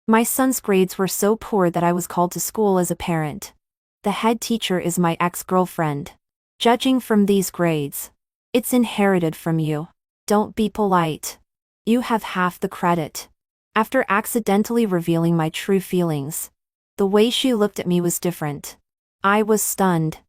My son's grades were so poor that I was called to school as a parent. The head teacher is my ex-girlfriend. Judging from these grades, it's inherited from you. Don't be polite. You have half the credit. After accidentally revealing my true feelings, the way she looked at me was different. I was stunned.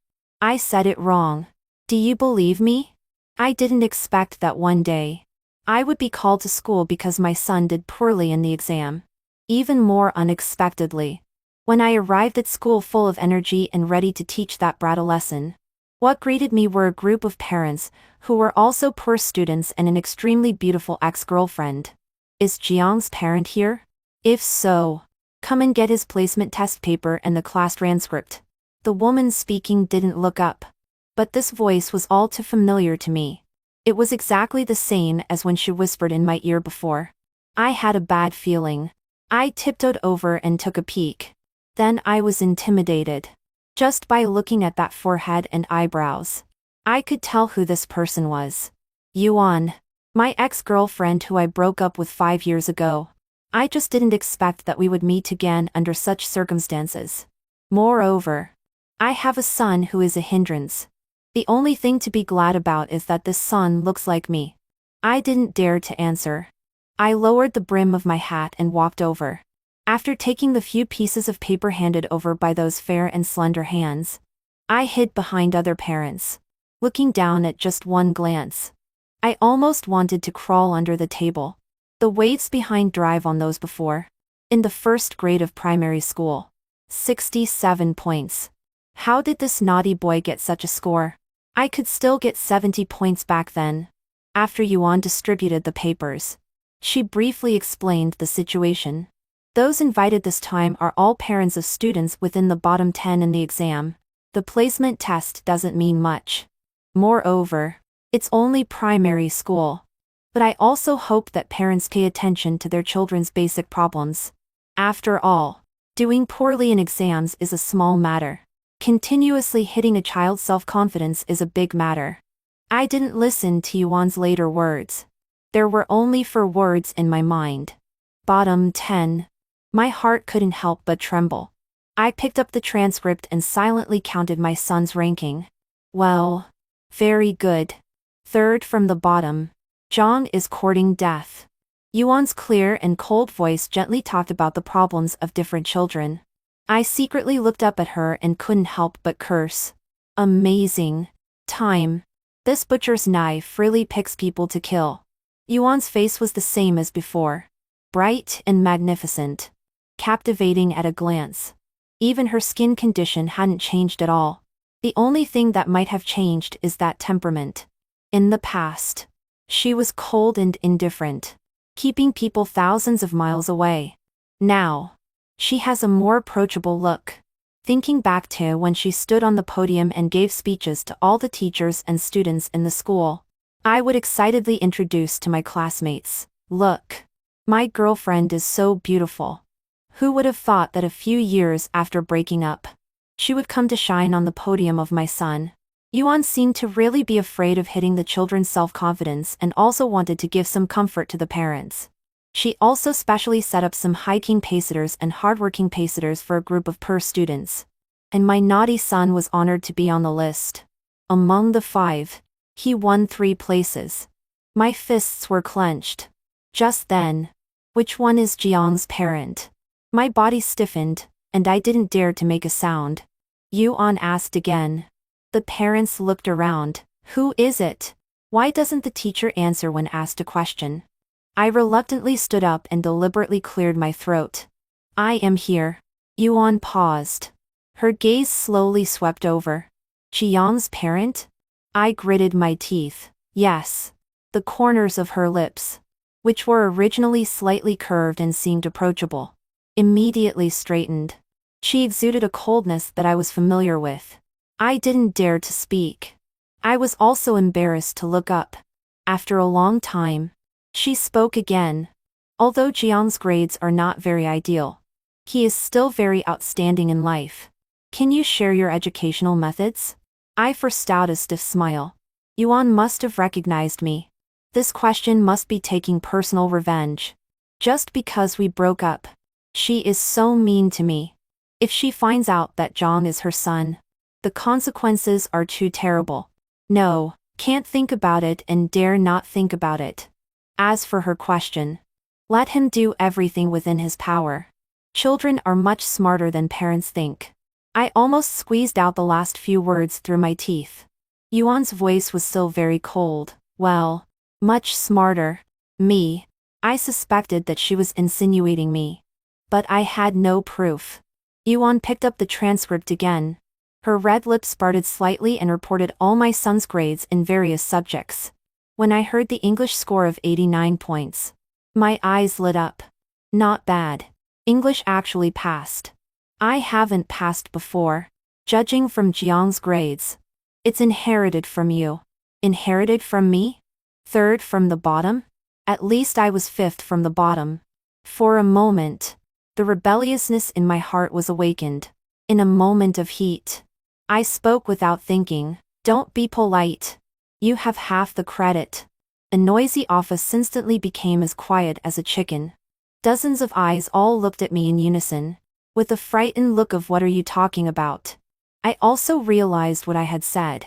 I said it wrong. Do you believe me? I didn't expect that one day I would be called to school because my son did poorly in the exam. Even more unexpectedly, when I arrived at school full of energy and ready to teach that brat a lesson, what greeted me were a group of parents who were also poor students and an extremely beautiful ex-girlfriend. Is Jiang's parent here? If so, come and get his placement test paper and the class transcript. The woman speaking didn't look up, but this voice was all too familiar to me. It was exactly the same as when she whispered in my ear before. I had a bad feeling. I tiptoed over and took a peek. Then I was intimidated. Just by looking at that forehead and eyebrows, I could tell who this person was. Yuan, my ex-girlfriend who I broke up with 5 years ago. I just didn't expect that we would meet again under such circumstances. Moreover, I have a son who is a hindrance. The only thing to be glad about is that this son looks like me. I didn't dare to answer. I lowered the brim of my hat and walked over. After taking the few pieces of paper handed over by those fair and slender hands, I hid behind other parents, looking down at just one glance. I almost wanted to crawl under the table. The weights behind drive on those before. In the first grade of primary school. 67 points. How did this naughty boy get such a score? I could still get 70 points back then. After Yuan distributed the papers, she briefly explained the situation. Those invited this time are all parents of students within the bottom 10 in the exam. The placement test doesn't mean much. Moreover, it's only primary school. But I also hope that parents pay attention to their children's basic problems. After all, doing poorly in exams is a small matter. Continuously hitting a child's self-confidence is a big matter. I didn't listen to Yuan's later words. There were only 4 words in my mind. Bottom 10. My heart couldn't help but tremble. I picked up the transcript and silently counted my son's ranking. Well, very good. 3rd from the bottom. Zhang is courting death. Yuan's clear and cold voice gently talked about the problems of different children. I secretly looked up at her and couldn't help but curse. Amazing. Time. This butcher's knife really picks people to kill. Yuan's face was the same as before. Bright and magnificent. Captivating at a glance. Even her skin condition hadn't changed at all. The only thing that might have changed is that temperament. In the past, she was cold and indifferent, keeping people thousands of miles away. Now, she has a more approachable look. Thinking back to when she stood on the podium and gave speeches to all the teachers and students in the school, I would excitedly introduce to my classmates, "Look, my girlfriend is so beautiful." Who would have thought that a few years after breaking up, she would come to shine on the podium of my son? Yuan seemed to really be afraid of hitting the children's self-confidence and also wanted to give some comfort to the parents. She also specially set up some high-key pacesetters and hardworking pacesetters for a group of poor students. And my naughty son was honored to be on the list. Among the 5, he won 3 places. My fists were clenched. Just then, which one is Jiang's parent? My body stiffened, and I didn't dare to make a sound. Yuan asked again. The parents looked around. Who is it? Why doesn't the teacher answer when asked a question? I reluctantly stood up and deliberately cleared my throat. I am here. Yuan paused. Her gaze slowly swept over. Jiang's parent? I gritted my teeth. Yes. The corners of her lips, which were originally slightly curved and seemed approachable, immediately straightened. She exuded a coldness that I was familiar with. I didn't dare to speak. I was also embarrassed to look up. After a long time, she spoke again. Although Jiang's grades are not very ideal, he is still very outstanding in life. Can you share your educational methods? I forced out a stiff smile. Yuan must have recognized me. This question must be taking personal revenge. Just because we broke up, She is so mean to me. If she finds out that Zhang is her son, the consequences are too terrible. No, can't think about it and dare not think about it. As for her question, let him do everything within his power. Children are much smarter than parents think. I almost squeezed out the last few words through my teeth. Yuan's voice was still very cold. Well, much smarter. Me. I suspected that she was insinuating me. But I had no proof. Yuan picked up the transcript again. Her red lips parted slightly and reported all my son's grades in various subjects. When I heard the English score of 89 points, my eyes lit up. Not bad. English actually passed. I haven't passed before. Judging from Jiang's grades. It's inherited from you. Inherited from me? Third from the bottom? At least I was fifth from the bottom. For a moment, the rebelliousness in my heart was awakened. In a moment of heat, I spoke without thinking. Don't be polite. You have half the credit. A noisy office instantly became as quiet as a chicken. Dozens of eyes all looked at me in unison, with a frightened look of what are you talking about? I also realized what I had said.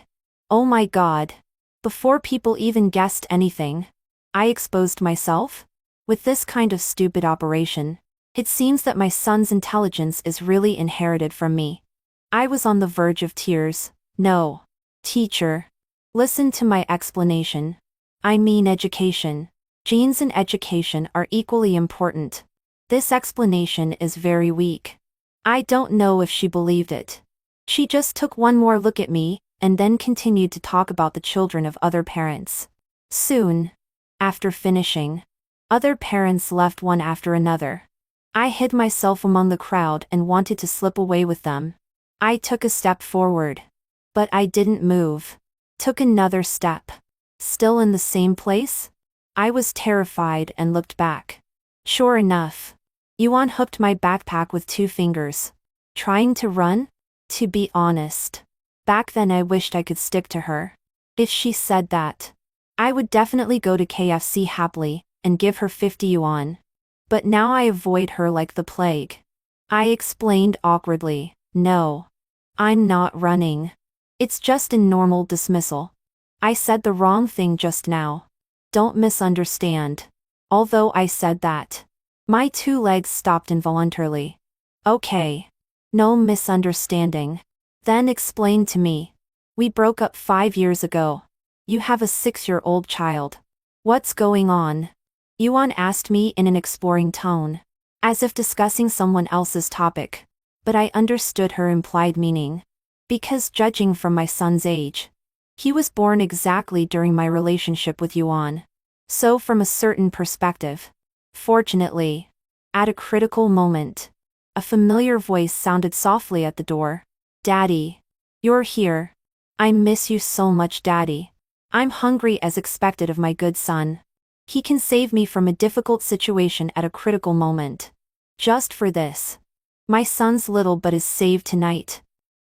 Oh my God. Before people even guessed anything, I exposed myself? With this kind of stupid operation, it seems that my son's intelligence is really inherited from me. I was on the verge of tears. No. Teacher. Listen to my explanation. I mean education. Genes and education are equally important. This explanation is very weak. I don't know if she believed it. She just took one more look at me, and then continued to talk about the children of other parents. Soon, after finishing, other parents left one after another. I hid myself among the crowd and wanted to slip away with them. I took a step forward. But I didn't move. Took another step. Still in the same place? I was terrified and looked back. Sure enough, Yuan hooked my backpack with 2 fingers. Trying to run? To be honest, back then I wished I could stick to her. If she said that, I would definitely go to KFC happily, and give her 50 yuan. But now I avoid her like the plague. I explained awkwardly, no. I'm not running. It's just a normal dismissal. I said the wrong thing just now. Don't misunderstand. Although I said that, my 2 legs stopped involuntarily. Okay. No misunderstanding. Then explain to me. We broke up 5 years ago. You have a 6-year-old child. What's going on? Yuan asked me in an exploring tone, as if discussing someone else's topic. But I understood her implied meaning. Because judging from my son's age, he was born exactly during my relationship with Yuan. So from a certain perspective. Fortunately, at a critical moment, a familiar voice sounded softly at the door. Daddy. You're here. I miss you so much, Daddy. I'm hungry as expected of my good son. He can save me from a difficult situation at a critical moment. Just for this. My son's little but is saved tonight.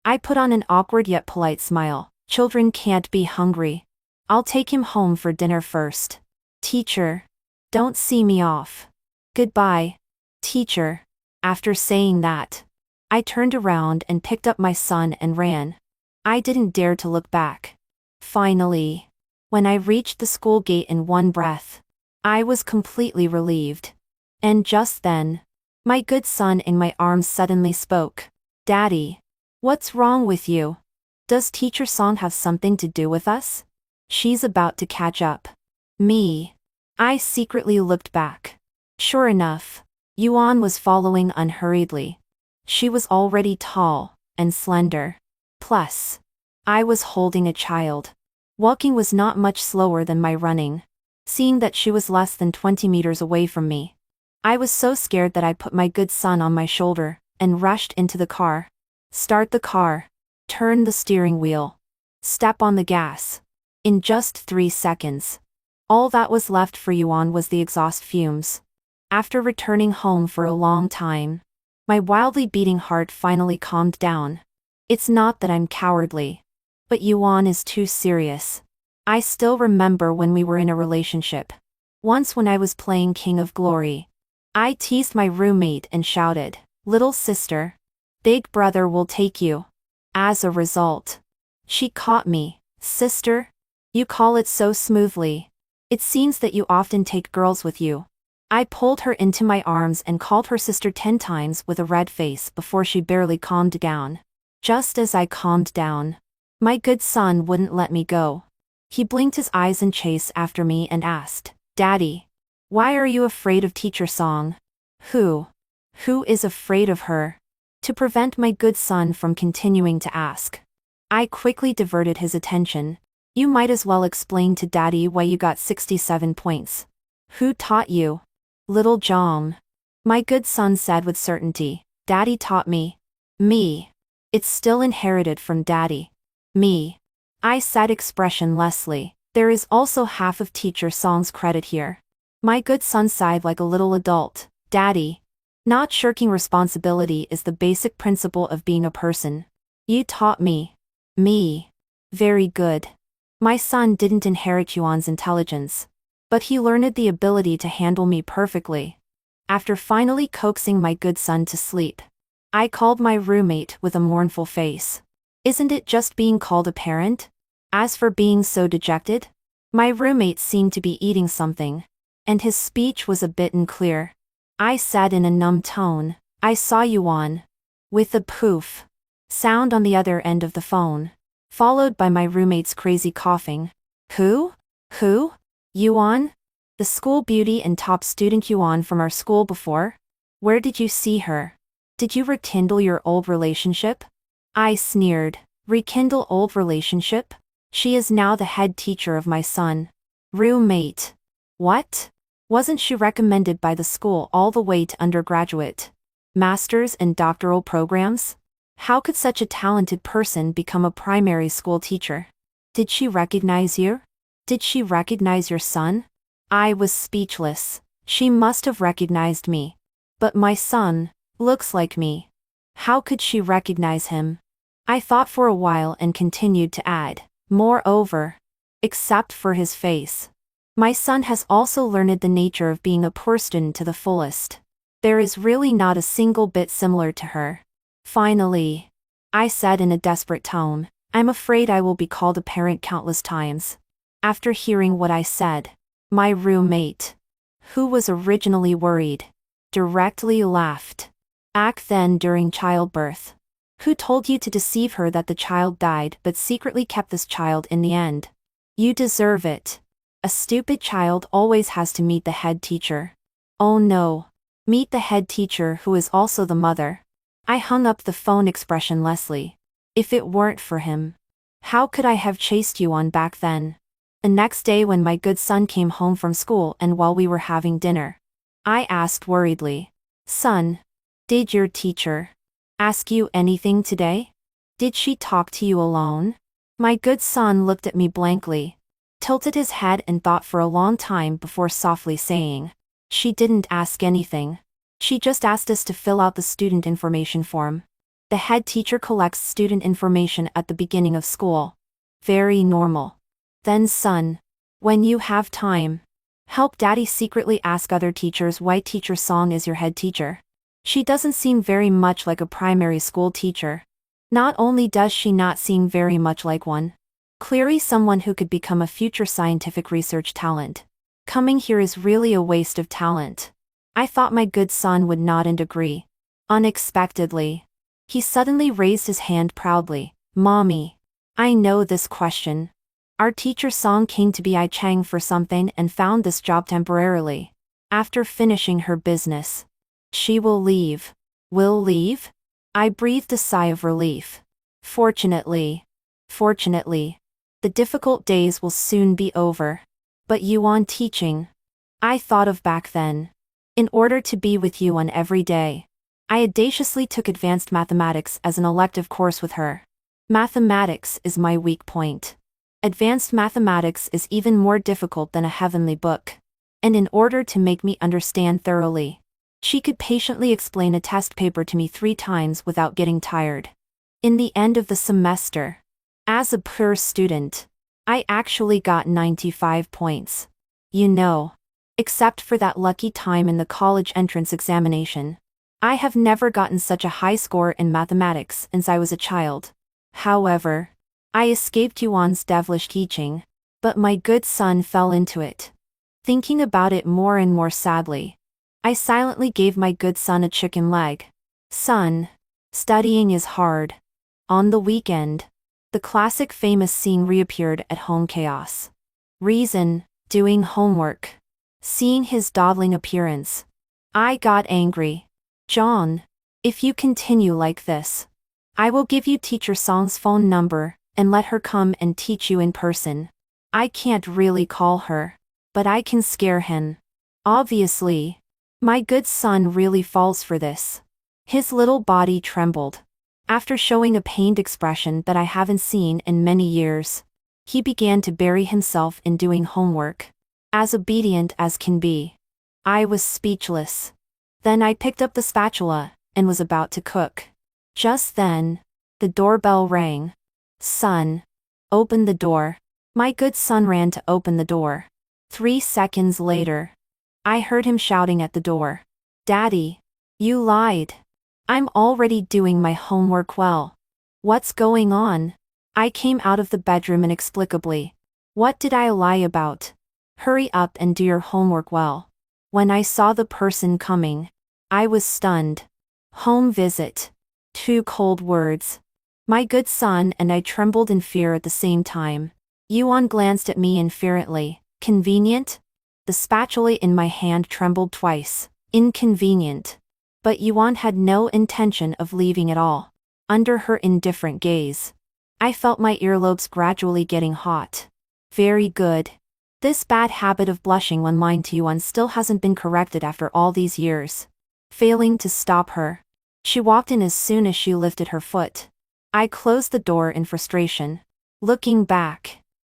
I put on an awkward yet polite smile. Children can't be hungry. I'll take him home for dinner first. Teacher. Don't see me off. Goodbye. Teacher. After saying that, I turned around and picked up my son and ran. I didn't dare to look back. Finally, when I reached the school gate in one breath, I was completely relieved. And just then, my good son in my arms suddenly spoke. Daddy. What's wrong with you? Does Teacher Song have something to do with us? She's about to catch up. Me. I secretly looked back. Sure enough, Yuan was following unhurriedly. She was already tall and slender. Plus, I was holding a child. Walking was not much slower than my running. Seeing that she was less than 20 meters away from me, I was so scared that I put my good son on my shoulder and rushed into the car. Start the car. Turn the steering wheel. Step on the gas. In just 3 seconds, all that was left for Yuan was the exhaust fumes. After returning home for a long time, my wildly beating heart finally calmed down. It's not that I'm cowardly, but Yuan is too serious. I still remember when we were in a relationship. Once when I was playing King of Glory, I teased my roommate and shouted, "Little sister. Big brother will take you." As a result, she caught me. "Sister? You call it so smoothly. It seems that you often take girls with you." I pulled her into my arms and called her sister 10 times with a red face before she barely calmed down. Just as I calmed down, my good son wouldn't let me go. He blinked his eyes and chased after me and asked, "Daddy, why are you afraid of Teacher Song?" Who is afraid of her?" To prevent my good son from continuing to ask, I quickly diverted his attention. "You might as well explain to Daddy why you got 67 points. Who taught you?" "Little John," my good son said with certainty. "Daddy taught me." "Me. It's still inherited from Daddy." "Me," I said expressionlessly. "There is also half of Teacher Song's credit here." My good son sighed like a little adult. "Daddy, not shirking responsibility is the basic principle of being a person. You taught me." "Me. Very good." My son didn't inherit Yuan's intelligence, but he learned the ability to handle me perfectly. After finally coaxing my good son to sleep, I called my roommate with a mournful face. "Isn't it just being called a parent?" As for being so dejected, my roommate seemed to be eating something, and his speech was a bit unclear. I said in a numb tone, "I saw Yuan." With a poof sound on the other end of the phone, followed by my roommate's crazy coughing. Who? Yuan? The school beauty and top student Yuan from our school before? Where did you see her? Did you rekindle your old relationship?" I sneered. "Rekindle old relationship? She is now the head teacher of my son." "Roommate. What? Wasn't she recommended by the school all the way to undergraduate, master's and doctoral programs? How could such a talented person become a primary school teacher? Did she recognize you? Did she recognize your son?" I was speechless. She must have recognized me. But my son looks like me. How could she recognize him? I thought for a while and continued to add, "Moreover, except for his face, my son has also learned the nature of being a poor student to the fullest. There is really not a single bit similar to her." Finally, I said in a desperate tone, "I'm afraid I will be called a parent countless times." After hearing what I said, my roommate, who was originally worried, directly laughed. "Back then during childbirth. Who told you to deceive her that the child died but secretly kept this child in the end? You deserve it. A stupid child always has to meet the head teacher." "Oh no. Meet the head teacher who is also the mother." I hung up the phone expressionlessly. If it weren't for him, how could I have chased you on back then? The next day when my good son came home from school and while we were having dinner, I asked worriedly, "Son, did your teacher ask you anything today? Did she talk to you alone?" My good son looked at me blankly, tilted his head and thought for a long time before softly saying, "She didn't ask anything. She just asked us to fill out the student information form. The head teacher collects student information at the beginning of school. Very normal. Then son, when you have time, help Daddy secretly ask other teachers why Teacher Song is your head teacher. She doesn't seem very much like a primary school teacher. Not only does she not seem very much like one, clearly someone who could become a future scientific research talent. Coming here is really a waste of talent." I thought my good son would nod and agree. Unexpectedly, he suddenly raised his hand proudly. "Mommy, I know this question. Our Teacher Song came to Bi Chang for something and found this job temporarily. After finishing her business, she will leave." "Will leave?" I breathed a sigh of relief. Fortunately, the difficult days will soon be over. "But Yuan teaching," I thought of back then. In order to be with Yuan every day, I audaciously took advanced mathematics as an elective course with her. Mathematics is my weak point. Advanced mathematics is even more difficult than a heavenly book. And in order to make me understand thoroughly, she could patiently explain a test paper to me 3 times without getting tired. In the end of the semester, as a poor student, I actually got 95 points. You know, Except for that lucky time in the college entrance examination. I have never gotten such a high score in mathematics since I was a child. However, I escaped Yuan's devilish teaching, but my good son fell into it. Thinking about it more and more sadly, I silently gave my good son a chicken leg. Son, studying is hard. On the weekend, the classic famous scene reappeared at home: chaos. Reason, doing homework. Seeing his dawdling appearance, I got angry. John, if you continue like this, I will give you Teacher Song's phone number and let her come and teach you in person. I can't really call her, but I can scare him. Obviously, my good son really falls for this. His little body trembled. After showing a pained expression that I haven't seen in many years, he began to bury himself in doing homework, as obedient as can be. I was speechless. Then I picked up the spatula and was about to cook. Just then, the doorbell rang. Son, open the door. My good son ran to open the door. 3 seconds later, I heard him shouting at the door. Daddy, you lied. I'm already doing my homework well. What's going on? I came out of the bedroom inexplicably. What did I lie about? Hurry up and do your homework well. When I saw the person coming, I was stunned. Home visit. 2 cold words. My good son and I trembled in fear at the same time. Yuan glanced at me inferently. Convenient? The spatula in my hand trembled twice. Inconvenient. But Yuan had no intention of leaving at all. Under her indifferent gaze, I felt my earlobes gradually getting hot. Very good. This bad habit of blushing when lying to Yuan still hasn't been corrected after all these years. Failing to stop her, she walked in as soon as she lifted her foot. I closed the door in frustration. Looking back,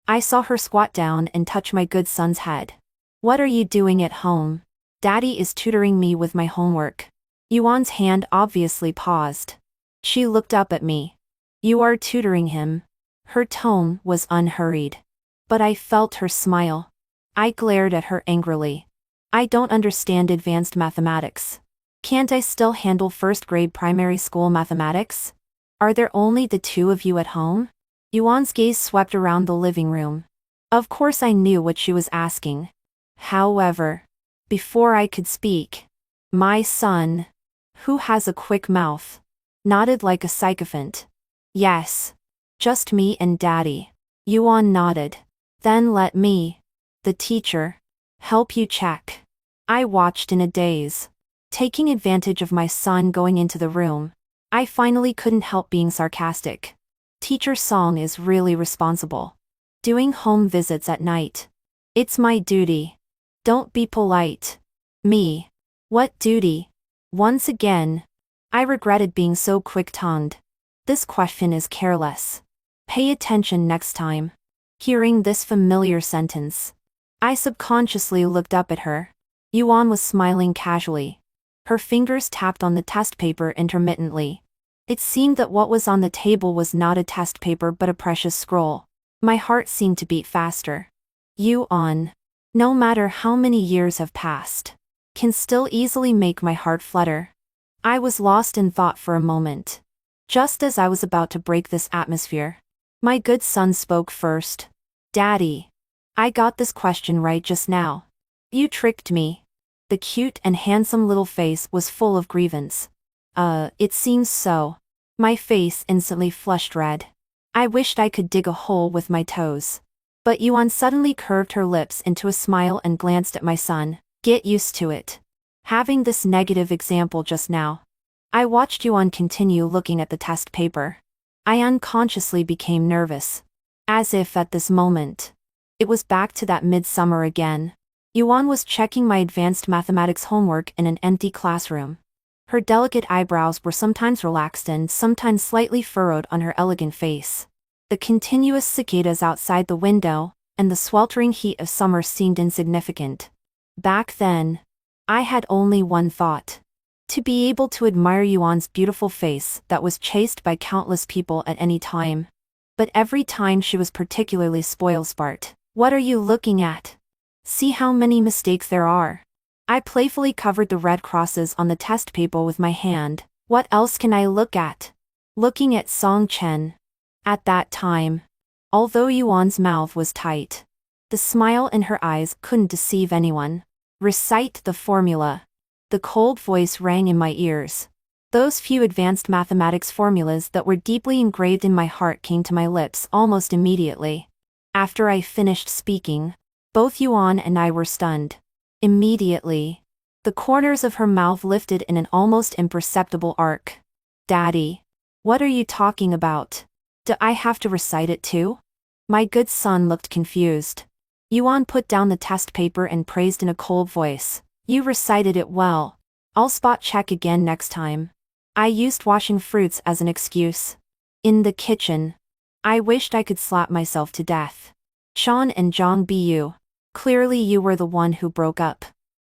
I saw her squat down and touch my good son's head. What are you doing at home? Daddy is tutoring me with my homework. Yuan's hand obviously paused. She looked up at me. You are tutoring him. Her tone was unhurried. But I felt her smile. I glared at her angrily. I don't understand advanced mathematics. Can't I still handle first-grade primary school mathematics? Are there only the 2 of you at home? Yuan's gaze swept around the living room. Of course I knew what she was asking. However, before I could speak, my son, who has a quick mouth, nodded like a sycophant. Yes. Just me and Daddy. Yuan nodded. Then let me, the teacher, help you check. I watched in a daze. Taking advantage of my son going into the room, I finally couldn't help being sarcastic. Teacher Song is really responsible. Doing home visits at night. It's my duty. Don't be polite. Me. What duty? Once again, I regretted being so quick-tongued. This question is careless. Pay attention next time. Hearing this familiar sentence, I subconsciously looked up at her. Yuan was smiling casually. Her fingers tapped on the test paper intermittently. It seemed that what was on the table was not a test paper but a precious scroll. My heart seemed to beat faster. Yuan, no matter how many years have passed, can still easily make my heart flutter. I was lost in thought for a moment. Just as I was about to break this atmosphere, my good son spoke first. Daddy, I got this question right just now. You tricked me. The cute and handsome little face was full of grievance. It seems so. My face instantly flushed red. I wished I could dig a hole with my toes. But Yuan suddenly curved her lips into a smile and glanced at my son. Get used to it. Having this negative example just now. I watched Yuan continue looking at the test paper. I unconsciously became nervous. As if at this moment, it was back to that midsummer again. Yuan was checking my advanced mathematics homework in an empty classroom. Her delicate eyebrows were sometimes relaxed and sometimes slightly furrowed on her elegant face. The continuous cicadas outside the window and the sweltering heat of summer seemed insignificant. Back then, I had only one thought. To be able to admire Yuan's beautiful face that was chased by countless people at any time. But every time she was particularly spoilsport. What are you looking at? See how many mistakes there are. I playfully covered the red crosses on the test paper with my hand. What else can I look at? Looking at Song Chen. At that time, although Yuan's mouth was tight, the smile in her eyes couldn't deceive anyone. Recite the formula. The cold voice rang in my ears. Those few advanced mathematics formulas that were deeply engraved in my heart came to my lips almost immediately. After I finished speaking, both Yuan and I were stunned. Immediately, the corners of her mouth lifted in an almost imperceptible arc. Daddy, what are you talking about? Do I have to recite it too? My good son looked confused. Yuan put down the test paper and praised in a cold voice. You recited it well. I'll spot check again next time. I used washing fruits as an excuse. In the kitchen, I wished I could slap myself to death. Sean and Zhang Bu. Clearly you were the one who broke up.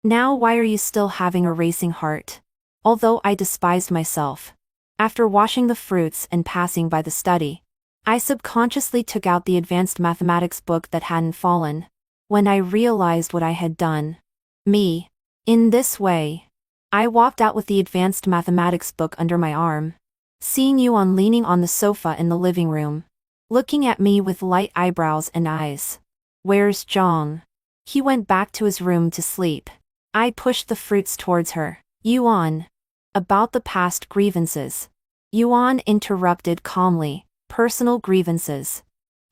Now why are you still having a racing heart? Although I despised myself. After washing the fruits and passing by the study, I subconsciously took out the advanced mathematics book that hadn't fallen. When I realized what I had done. In this way, I walked out with the advanced mathematics book under my arm. Seeing Yuan leaning on the sofa in the living room, looking at me with light eyebrows and eyes. Where's Zhang? He went back to his room to sleep. I pushed the fruits towards her. Yuan. About the past grievances. Yuan interrupted calmly. Personal grievances.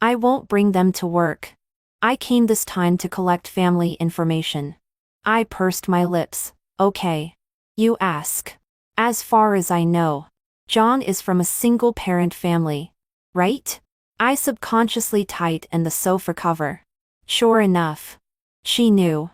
I won't bring them to work. I came this time to collect family information. I pursed my lips. Okay. You ask. As far as I know, Zhang is from a single-parent family, right? I subconsciously tightened the sofa cover. Sure enough. She knew.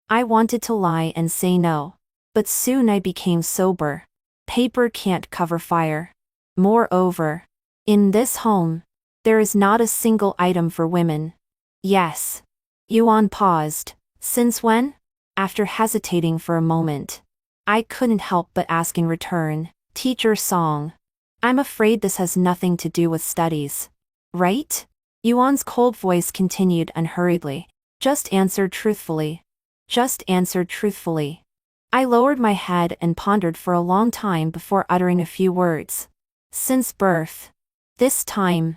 I wanted to lie and say no. But soon I became sober. Paper can't cover fire. Moreover, in this home, there is not a single item for women. Yes. Yuan paused. Since when? After hesitating for a moment, I couldn't help but ask in return. Teacher Song. I'm afraid this has nothing to do with studies. Right? Yuan's cold voice continued unhurriedly. Just answer truthfully. Just answer truthfully. I lowered my head and pondered for a long time before uttering a few words. Since birth. This time.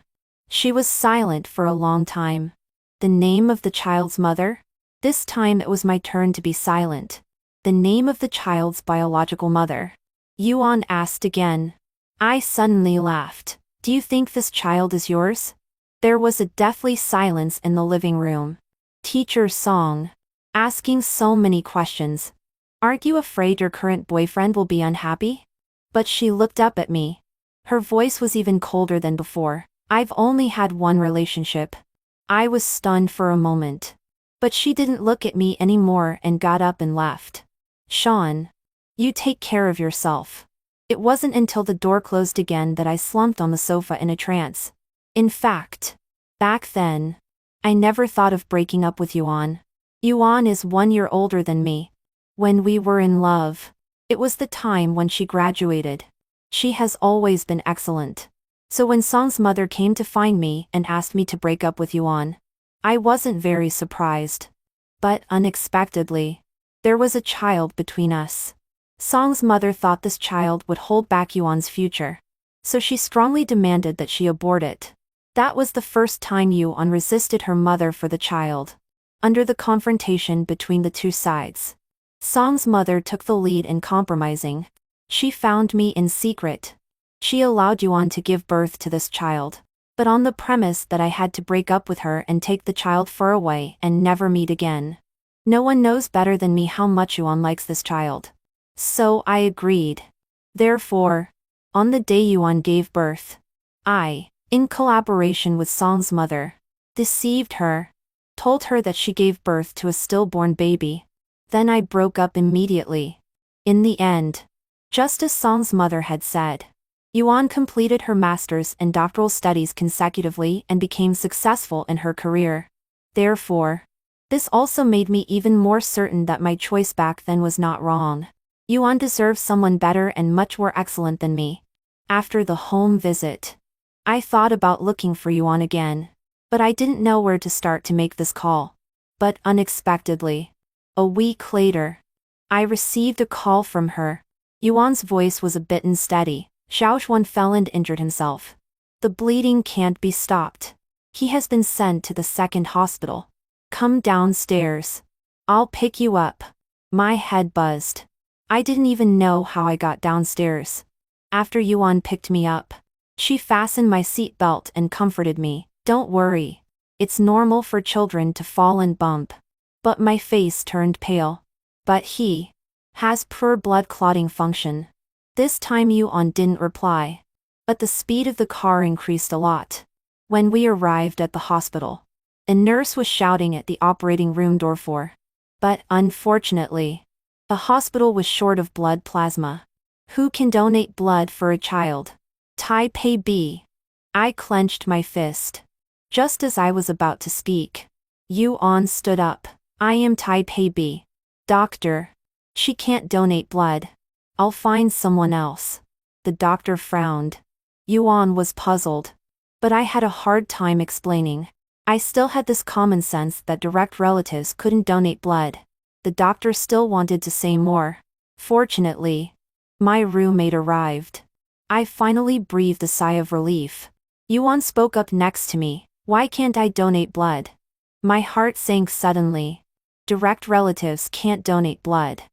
She was silent for a long time. The name of the child's mother? This time it was my turn to be silent. The name of the child's biological mother. Yuan asked again. I suddenly laughed. Do you think this child is yours? There was a deathly silence in the living room. Teacher Song. Asking so many questions. Aren't you afraid your current boyfriend will be unhappy? But she looked up at me. Her voice was even colder than before. I've only had one relationship. I was stunned for a moment. But she didn't look at me anymore and got up and left. Sean. You take care of yourself. It wasn't until the door closed again that I slumped on the sofa in a trance. In fact, back then, I never thought of breaking up with Yuan. Yuan is 1 year older than me. When we were in love, it was the time when she graduated. She has always been excellent. So when Song's mother came to find me and asked me to break up with Yuan, I wasn't very surprised. But unexpectedly, there was a child between us. Song's mother thought this child would hold back Yuan's future. So she strongly demanded that she abort it. That was the first time Yuan resisted her mother for the child. Under the confrontation between the two sides, Song's mother took the lead in compromising. She found me in secret. She allowed Yuan to give birth to this child, but on the premise that I had to break up with her and take the child far away and never meet again. No one knows better than me how much Yuan likes this child. So I agreed. Therefore, on the day Yuan gave birth, I, in collaboration with Song's mother, deceived her, told her that she gave birth to a stillborn baby. Then I broke up immediately. In the end, just as Song's mother had said, Yuan completed her master's and doctoral studies consecutively and became successful in her career. Therefore, this also made me even more certain that my choice back then was not wrong. Yuan deserves someone better and much more excellent than me. After the home visit, I thought about looking for Yuan again, but I didn't know where to start to make this call. But unexpectedly, a week later, I received a call from her. Yuan's voice was a bit unsteady. Xiaoshuan fell and injured himself. The bleeding can't be stopped. He has been sent to the second hospital. Come downstairs. I'll pick you up. My head buzzed. I didn't even know how I got downstairs. After Yuan picked me up, she fastened my seat belt and comforted me. Don't worry. It's normal for children to fall and bump. But my face turned pale. But he has poor blood clotting function. This time Yuan didn't reply. But the speed of the car increased a lot. When we arrived at the hospital, a nurse was shouting at the operating room door for. But unfortunately, the hospital was short of blood plasma. Who can donate blood for a child? Taipei B. I clenched my fist. Just as I was about to speak, Yuan stood up. I am Taipei B. Doctor. She can't donate blood. I'll find someone else. The doctor frowned. Yuan was puzzled. But I had a hard time explaining. I still had this common sense that direct relatives couldn't donate blood. The doctor still wanted to say more. Fortunately, my roommate arrived. I finally breathed a sigh of relief. Yuan spoke up next to me. Why can't I donate blood? My heart sank suddenly. Direct relatives can't donate blood.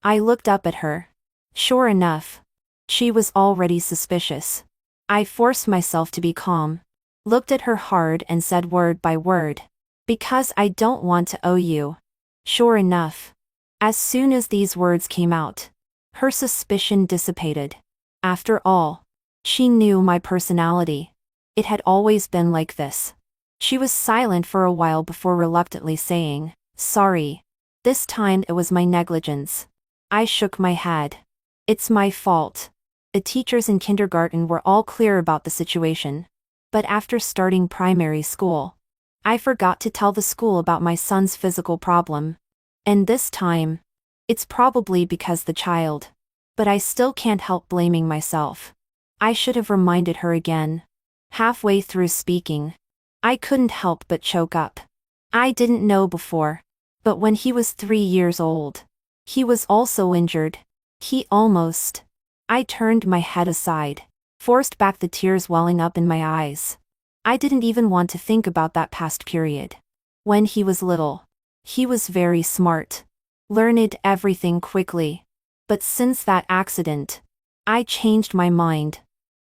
I looked up at her. Sure enough, she was already suspicious. I forced myself to be calm, looked at her hard and said word by word. Because I don't want to owe you. Sure enough, as soon as these words came out, her suspicion dissipated. After all, she knew my personality. It had always been like this. She was silent for a while before reluctantly saying, sorry. This time it was my negligence. I shook my head. It's my fault. The teachers in kindergarten were all clear about the situation. But after starting primary school, I forgot to tell the school about my son's physical problem. And this time, it's probably because the child. But I still can't help blaming myself. I should have reminded her again. Halfway through speaking, I couldn't help but choke up. I didn't know before, but when he was 3 years old, he was also injured. He almost. I turned my head aside, forced back the tears welling up in my eyes. I didn't even want to think about that past period. When he was little, he was very smart, learned everything quickly. But since that accident, I changed my mind.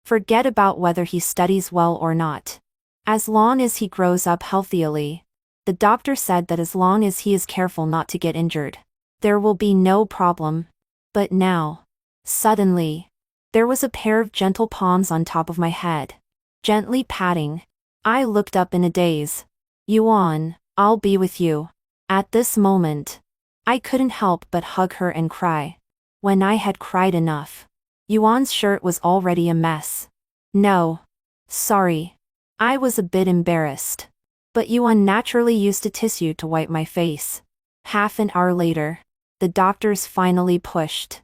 Forget about whether he studies well or not. As long as he grows up healthily. The doctor said that as long as he is careful not to get injured, there will be no problem. But now, suddenly, there was a pair of gentle palms on top of my head, gently patting. I looked up in a daze. Yuan, I'll be with you. At this moment, I couldn't help but hug her and cry. When I had cried enough, Yuan's shirt was already a mess. No. Sorry. I was a bit embarrassed. But Yuan naturally used a tissue to wipe my face. Half an hour later, the doctors finally pushed.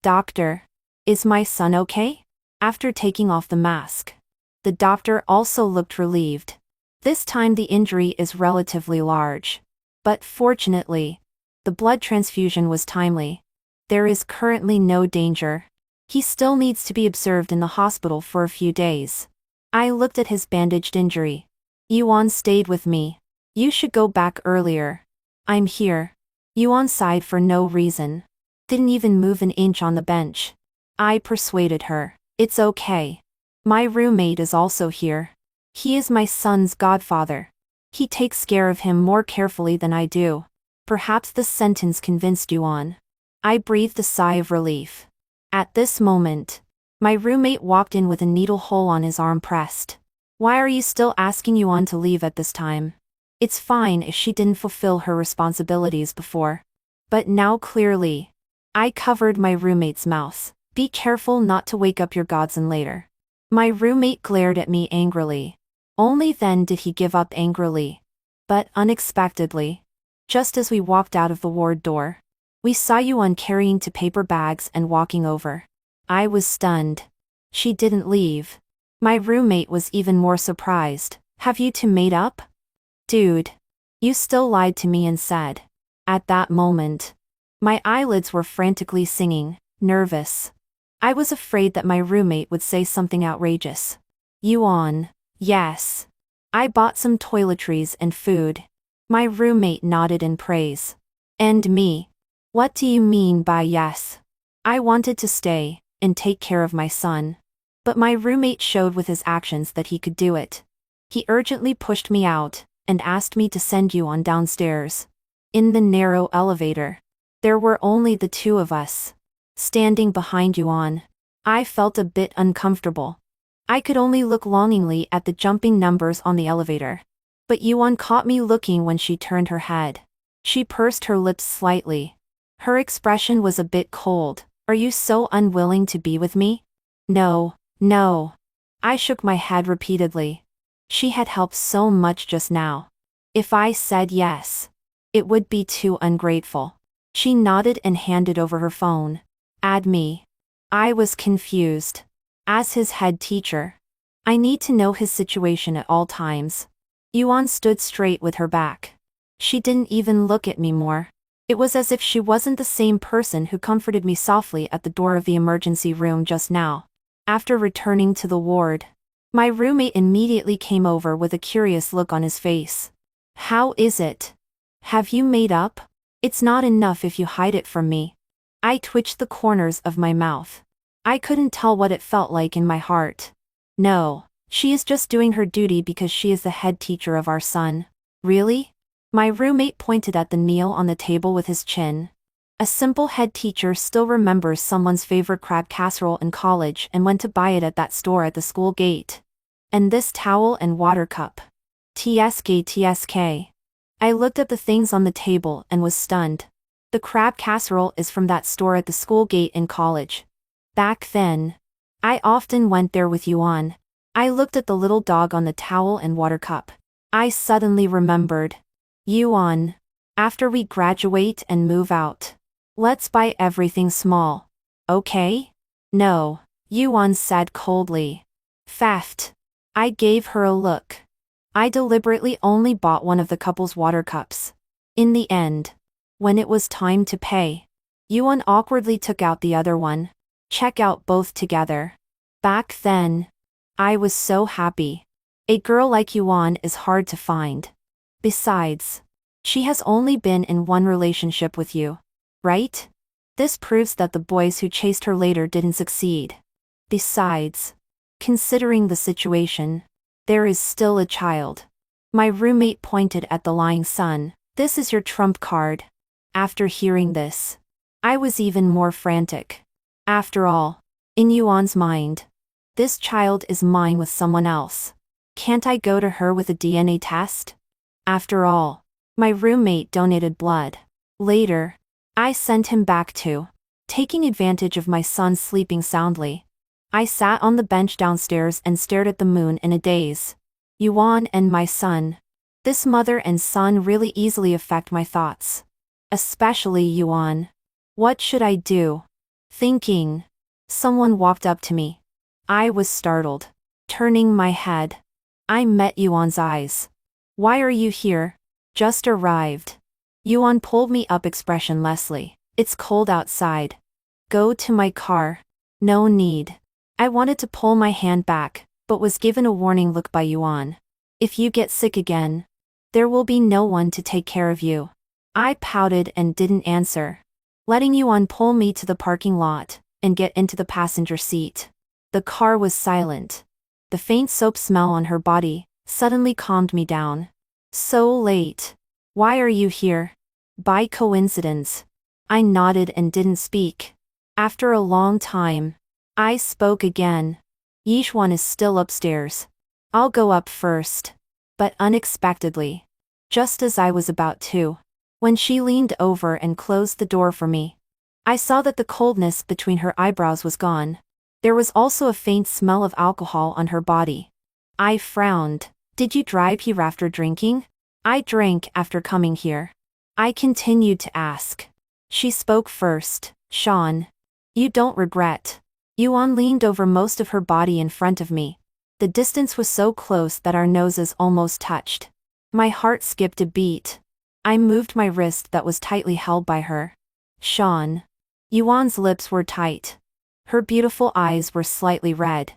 Doctor, is my son okay? After taking off the mask, the doctor also looked relieved. This time the injury is relatively large. But fortunately, the blood transfusion was timely. There is currently no danger. He still needs to be observed in the hospital for a few days. I looked at his bandaged injury. Yuan stayed with me. You should go back earlier. I'm here. Yuan sighed for no reason. Didn't even move an inch on the bench. I persuaded her. It's okay. My roommate is also here. He is my son's godfather. He takes care of him more carefully than I do. Perhaps this sentence convinced Yuan. I breathed a sigh of relief. At this moment, my roommate walked in with a needle hole on his arm pressed. Why are you still asking Yuan to leave at this time? It's fine if she didn't fulfill her responsibilities before. But now clearly. I covered my roommate's mouth. Be careful not to wake up your godson later. My roommate glared at me angrily. Only then did he give up angrily. But unexpectedly, just as we walked out of the ward door, we saw Yuan carrying 2 paper bags and walking over. I was stunned. She didn't leave. My roommate was even more surprised. Have you two made up? Dude. You still lied to me and said. At that moment, my eyelids were frantically singing, nervous. I was afraid that my roommate would say something outrageous. Yuan. Yes. I bought some toiletries and food. My roommate nodded in praise. And me. What do you mean by yes? I wanted to stay and take care of my son. But my roommate showed with his actions that he could do it. He urgently pushed me out and asked me to send you on downstairs. In the narrow elevator. There were only the two of us. Standing behind Yuan. I felt a bit uncomfortable. I could only look longingly at the jumping numbers on the elevator. But Yuan caught me looking when she turned her head. She pursed her lips slightly. Her expression was a bit cold. Are you so unwilling to be with me? No, no. I shook my head repeatedly. She had helped so much just now. If I said yes, it would be too ungrateful. She nodded and handed over her phone. Add me. I was confused. As his head teacher, I need to know his situation at all times. Yuan stood straight with her back. She didn't even look at me more. It was as if she wasn't the same person who comforted me softly at the door of the emergency room just now. After returning to the ward, my roommate immediately came over with a curious look on his face. How is it? Have you made up? It's not enough if you hide it from me. I twitched the corners of my mouth. I couldn't tell what it felt like in my heart. No, she is just doing her duty because she is the head teacher of our son. Really? My roommate pointed at the meal on the table with his chin. A simple head teacher still remembers someone's favorite crab casserole in college and went to buy it at that store at the school gate. And this towel and water cup. TSK. I looked at the things on the table and was stunned. The crab casserole is from that store at the school gate in college. Back then, I often went there with Yuan. I looked at the little dog on the towel and water cup. I suddenly remembered. Yuan. After we graduate and move out, let's buy everything small. Okay? No, Yuan said coldly. Theft. I gave her a look. I deliberately only bought one of the couple's water cups. In the end, when it was time to pay, Yuan awkwardly took out the other one. Check out both together. Back then, I was so happy. A girl like Yuan is hard to find. Besides, she has only been in one relationship with you, right? This proves that the boys who chased her later didn't succeed. Besides, considering the situation, there is still a child. My roommate pointed at the lying son. This is your trump card. After hearing this, I was even more frantic. After all, in Yuan's mind, this child is mine with someone else. Can't I go to her with a DNA test? After all, my roommate donated blood. Later, I sent him back to, taking advantage of my son sleeping soundly. I sat on the bench downstairs and stared at the moon in a daze. Yuan and my son. This mother and son really easily affect my thoughts. Especially Yuan. What should I do? Thinking. Someone walked up to me. I was startled. Turning my head, I met Yuan's eyes. Why are you here? Just arrived. Yuan pulled me up expressionlessly. It's cold outside. Go to my car. No need. I wanted to pull my hand back, but was given a warning look by Yuan. If you get sick again, there will be no one to take care of you. I pouted and didn't answer, letting Yuan pull me to the parking lot and get into the passenger seat. The car was silent. The faint soap smell on her body suddenly calmed me down. So late. Why are you here? By coincidence. I nodded and didn't speak. After a long time, I spoke again. Yishuan is still upstairs. I'll go up first. But unexpectedly, just as I was about to, when she leaned over and closed the door for me, I saw that the coldness between her eyebrows was gone. There was also a faint smell of alcohol on her body. I frowned. Did you drive here after drinking? I drank after coming here. I continued to ask. She spoke first. Sean. You don't regret. Yuan leaned over most of her body in front of me. The distance was so close that our noses almost touched. My heart skipped a beat. I moved my wrist that was tightly held by her. Sean. Yuan's lips were tight. Her beautiful eyes were slightly red.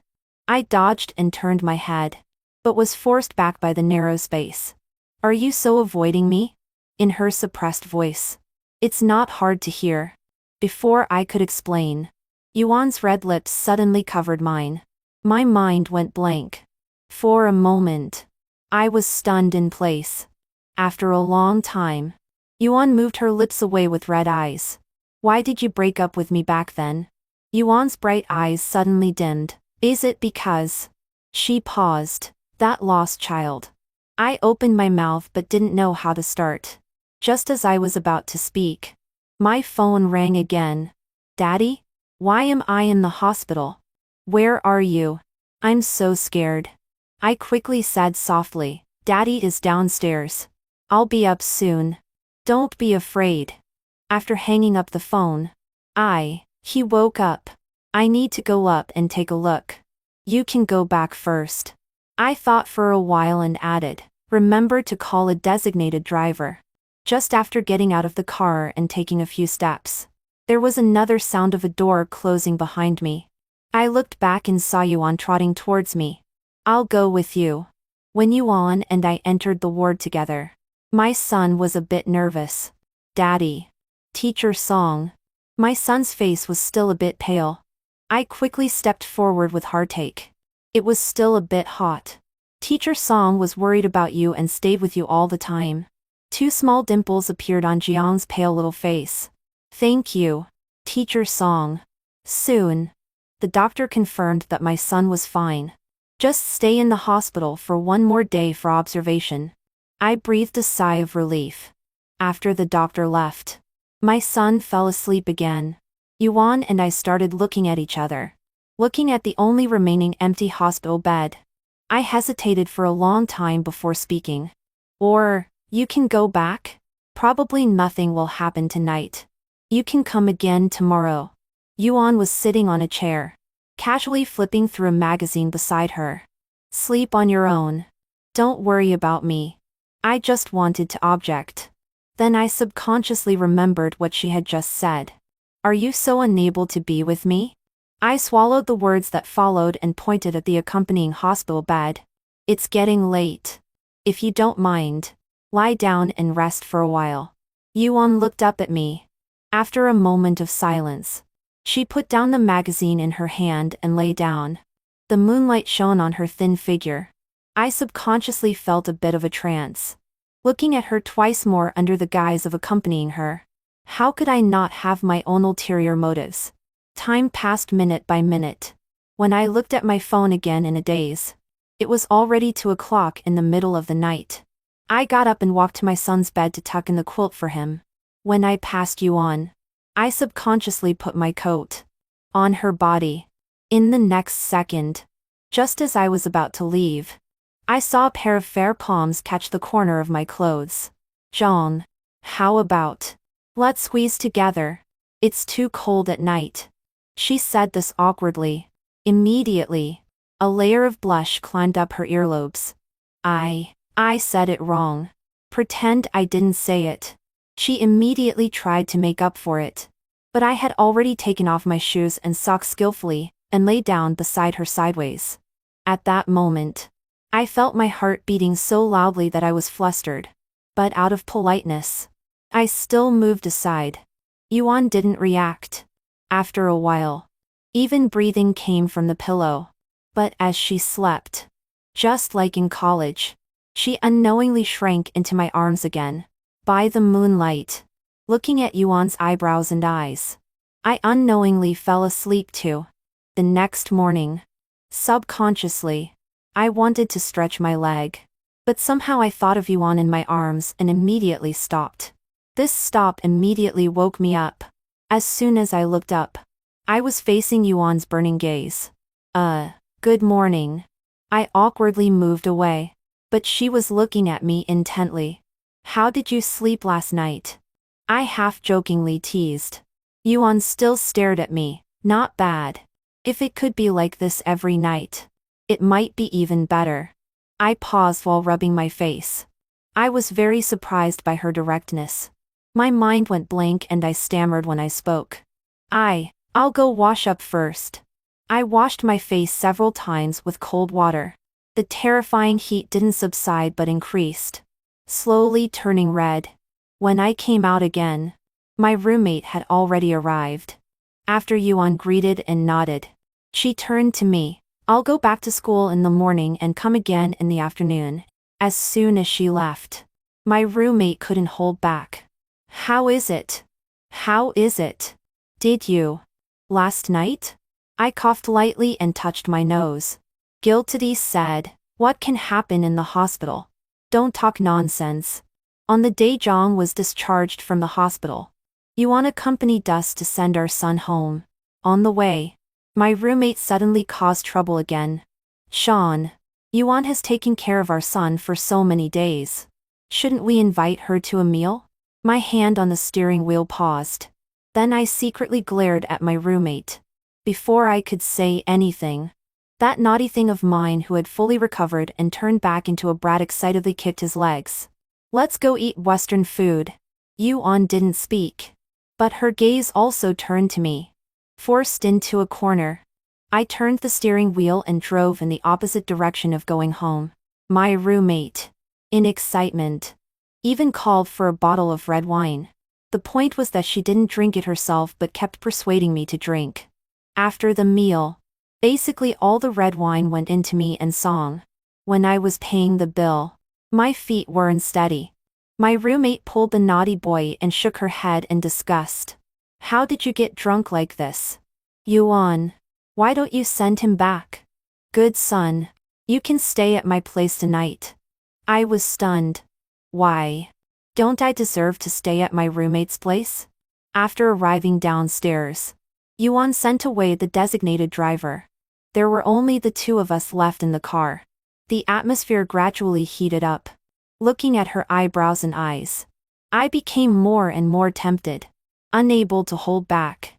I dodged and turned my head, but was forced back by the narrow space. Are you so avoiding me? In her suppressed voice. It's not hard to hear. Before I could explain, Yuan's red lips suddenly covered mine. My mind went blank. For a moment, I was stunned in place. After a long time, Yuan moved her lips away with red eyes. Why did you break up with me back then? Yuan's bright eyes suddenly dimmed. Is it because? She paused. That lost child. I opened my mouth but didn't know how to start. Just as I was about to speak, my phone rang again. Daddy? Why am I in the hospital? Where are you? I'm so scared. I quickly said softly. Daddy is downstairs. I'll be up soon. Don't be afraid. After hanging up the phone, he woke up. I need to go up and take a look. You can go back first. I thought for a while and added, remember to call a designated driver. Just after getting out of the car and taking a few steps, there was another sound of a door closing behind me. I looked back and saw Yuan trotting towards me. I'll go with you. When Yuan and I entered the ward together, my son was a bit nervous. Daddy. Teacher Song. My son's face was still a bit pale. I quickly stepped forward with heartache. It was still a bit hot. Teacher Song was worried about you and stayed with you all the time. Two small dimples appeared on Jiang's pale little face. Thank you, Teacher Song. Soon. The doctor confirmed that my son was fine. Just stay in the hospital for one more day for observation. I breathed a sigh of relief. After the doctor left, my son fell asleep again. Yuan and I started looking at each other. Looking at the only remaining empty hospital bed. I hesitated for a long time before speaking. You can go back? Probably nothing will happen tonight. You can come again tomorrow. Yuan was sitting on a chair, casually flipping through a magazine beside her. Sleep on your own. Don't worry about me. I just wanted to object. Then I subconsciously remembered what she had just said. Are you so unable to be with me? I swallowed the words that followed and pointed at the accompanying hospital bed. It's getting late. If you don't mind, lie down and rest for a while. Yuan looked up at me. After a moment of silence, she put down the magazine in her hand and lay down. The moonlight shone on her thin figure. I subconsciously felt a bit of a trance, looking at her twice more under the guise of accompanying her. How could I not have my own ulterior motives? Time passed minute by minute. When I looked at my phone again in a daze, it was already 2 o'clock in the middle of the night. I got up and walked to my son's bed to tuck in the quilt for him. When I passed Yuan, I subconsciously put my coat on her body. In the next second, just as I was about to leave, I saw a pair of fair palms catch the corner of my clothes. Zhang, how about? Let's squeeze together. It's too cold at night. She said this awkwardly. Immediately, a layer of blush climbed up her earlobes. I said it wrong. Pretend I didn't say it. She immediately tried to make up for it. But I had already taken off my shoes and socks skillfully, and lay down beside her sideways. At that moment, I felt my heart beating so loudly that I was flustered. But out of politeness, I still moved aside. Yuan didn't react. After a while, even breathing came from the pillow. But as she slept, just like in college, she unknowingly shrank into my arms again. By the moonlight, looking at Yuan's eyebrows and eyes, I unknowingly fell asleep too. The next morning, subconsciously, I wanted to stretch my leg. But somehow I thought of Yuan in my arms and immediately stopped. This stop immediately woke me up. As soon as I looked up, I was facing Yuan's burning gaze. Good morning. I awkwardly moved away. But she was looking at me intently. How did you sleep last night? I half-jokingly teased. Yuan still stared at me. Not bad. If it could be like this every night, it might be even better. I paused while rubbing my face. I was very surprised by her directness. My mind went blank and I stammered when I spoke. I'll go wash up first. I washed my face several times with cold water. The terrifying heat didn't subside but increased, slowly turning red. When I came out again, my roommate had already arrived. After Yuan greeted and nodded, she turned to me. I'll go back to school in the morning and come again in the afternoon. As soon as she left, my roommate couldn't hold back. How is it? How is it? Did you? Last night? I coughed lightly and touched my nose. Guiltily said, what can happen in the hospital? Don't talk nonsense. On the day Zhang was discharged from the hospital, Yuan accompanied us to send our son home. On the way, my roommate suddenly caused trouble again. Sean, Yuan has taken care of our son for so many days. Shouldn't we invite her to a meal? My hand on the steering wheel paused. Then I secretly glared at my roommate. Before I could say anything, that naughty thing of mine who had fully recovered and turned back into a brat excitedly kicked his legs. Let's go eat Western food. Yuan didn't speak, but her gaze also turned to me. Forced into a corner, I turned the steering wheel and drove in the opposite direction of going home. My roommate, in excitement, even called for a bottle of red wine. The point was that she didn't drink it herself but kept persuading me to drink. After the meal, basically all the red wine went into me and Song. When I was paying the bill, my feet were unsteady. My roommate pulled the naughty boy and shook her head in disgust. How did you get drunk like this? Yuan, why don't you send him back? Good son, you can stay at my place tonight. I was stunned. Why? Don't I deserve to stay at my roommate's place? After arriving downstairs, Yuan sent away the designated driver. There were only the two of us left in the car. The atmosphere gradually heated up. Looking at her eyebrows and eyes, I became more and more tempted. Unable to hold back,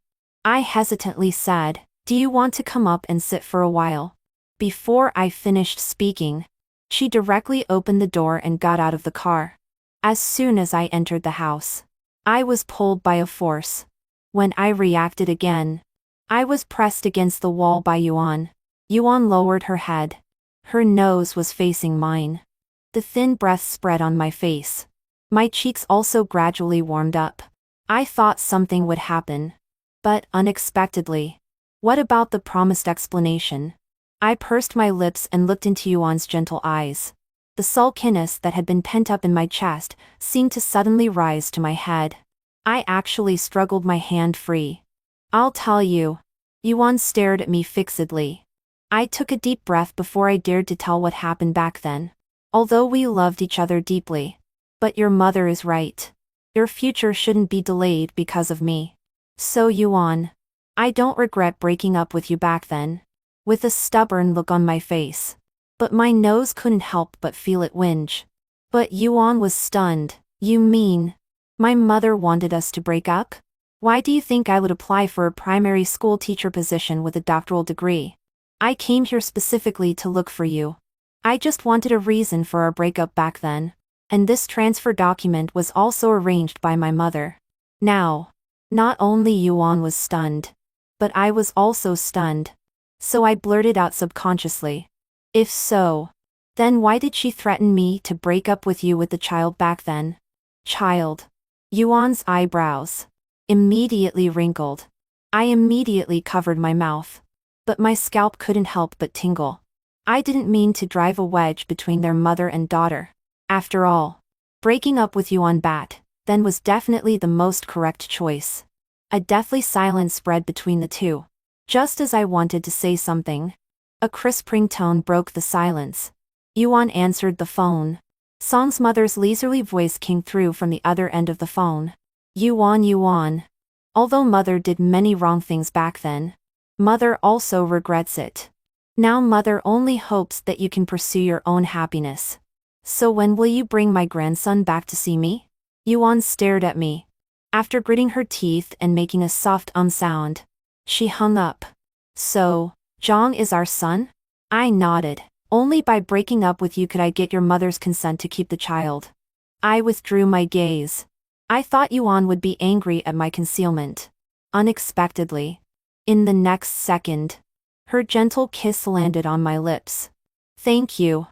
I hesitantly said, do you want to come up and sit for a while? Before I finished speaking, she directly opened the door and got out of the car. As soon as I entered the house, I was pulled by a force. When I reacted again, I was pressed against the wall by Yuan. Yuan lowered her head. Her nose was facing mine. The thin breath spread on my face. My cheeks also gradually warmed up. I thought something would happen. But unexpectedly. What about the promised explanation? I pursed my lips and looked into Yuan's gentle eyes. The sulkiness that had been pent up in my chest seemed to suddenly rise to my head. I actually struggled my hand free. I'll tell you. Yuan stared at me fixedly. I took a deep breath before I dared to tell what happened back then. Although we loved each other deeply. But your mother is right. Your future shouldn't be delayed because of me. So Yuan, I don't regret breaking up with you back then. With a stubborn look on my face. But my nose couldn't help but feel it whinge. But Yuan was stunned. You mean, my mother wanted us to break up? Why do you think I would apply for a primary school teacher position with a doctoral degree? I came here specifically to look for you. I just wanted a reason for our breakup back then. And this transfer document was also arranged by my mother. Now, not only Yuan was stunned, but I was also stunned. So I blurted out subconsciously. If so, then why did she threaten me to break up with you with the child back then? Child. Yuan's eyebrows immediately wrinkled. I immediately covered my mouth. But my scalp couldn't help but tingle. I didn't mean to drive a wedge between their mother and daughter. After all, breaking up with Yuan Bat then was definitely the most correct choice. A deathly silence spread between the two. Just as I wanted to say something, a crisp ringtone broke the silence. Yuan answered the phone. Song's mother's leisurely voice came through from the other end of the phone. Yuan. Although mother did many wrong things back then, mother also regrets it. Now mother only hopes that you can pursue your own happiness. So when will you bring my grandson back to see me? Yuan stared at me. After gritting her teeth and making a soft sound, she hung up. So, Zhang is our son? I nodded. Only by breaking up with you could I get your mother's consent to keep the child. I withdrew my gaze. I thought Yuan would be angry at my concealment. Unexpectedly. In the next second, her gentle kiss landed on my lips. Thank you,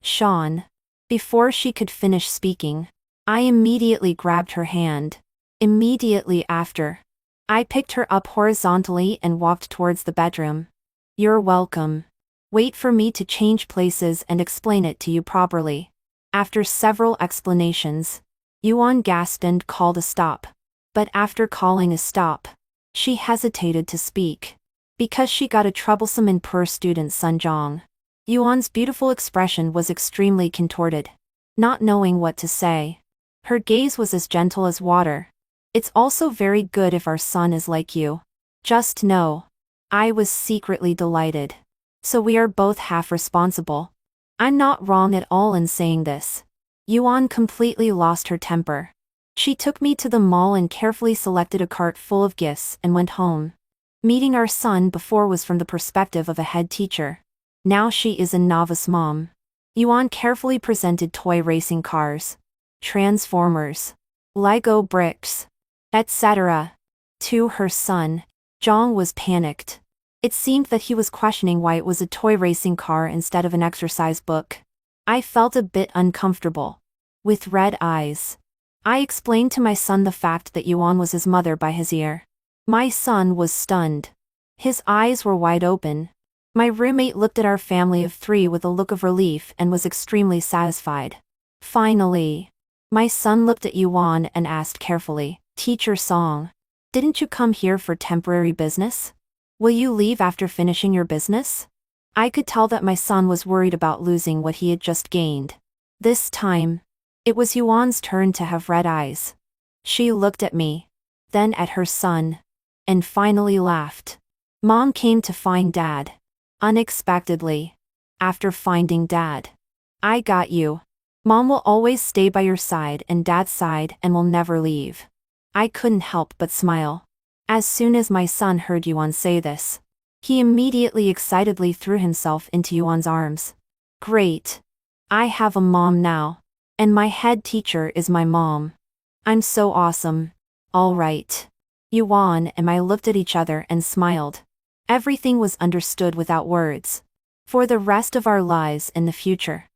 Sean. Before she could finish speaking, I immediately grabbed her hand. Immediately after, I picked her up horizontally and walked towards the bedroom. You're welcome. Wait for me to change places and explain it to you properly. After several explanations, Yuan gasped and called a stop. But after calling a stop, she hesitated to speak. Because she got a troublesome and poor student Sun Zhang. Yuan's beautiful expression was extremely contorted. Not knowing what to say. Her gaze was as gentle as water. It's also very good if our son is like you. Just know. I was secretly delighted. So we are both half responsible. I'm not wrong at all in saying this. Yuan completely lost her temper. She took me to the mall and carefully selected a cart full of gifts and went home. Meeting our son before was from the perspective of a head teacher. Now she is a novice mom. Yuan carefully presented toy racing cars, transformers, Lego bricks, etc. to her son. Zhang was panicked. It seemed that he was questioning why it was a toy racing car instead of an exercise book. I felt a bit uncomfortable. With red eyes, I explained to my son the fact that Yuan was his mother by his ear. My son was stunned. His eyes were wide open. My roommate looked at our family of 3 with a look of relief and was extremely satisfied. Finally, my son looked at Yuan and asked carefully, Teacher Song, didn't you come here for temporary business? Will you leave after finishing your business? I could tell that my son was worried about losing what he had just gained. This time, it was Yuan's turn to have red eyes. She looked at me, then at her son, and finally laughed. Mom came to find Dad. Unexpectedly. After finding Dad. I got you. Mom will always stay by your side and Dad's side and will never leave. I couldn't help but smile. As soon as my son heard Yuan say this, he immediately excitedly threw himself into Yuan's arms. Great. I have a mom now. And my head teacher is my mom. I'm so awesome. All right. Yuan and I looked at each other and smiled. Everything was understood without words. For the rest of our lives in the future,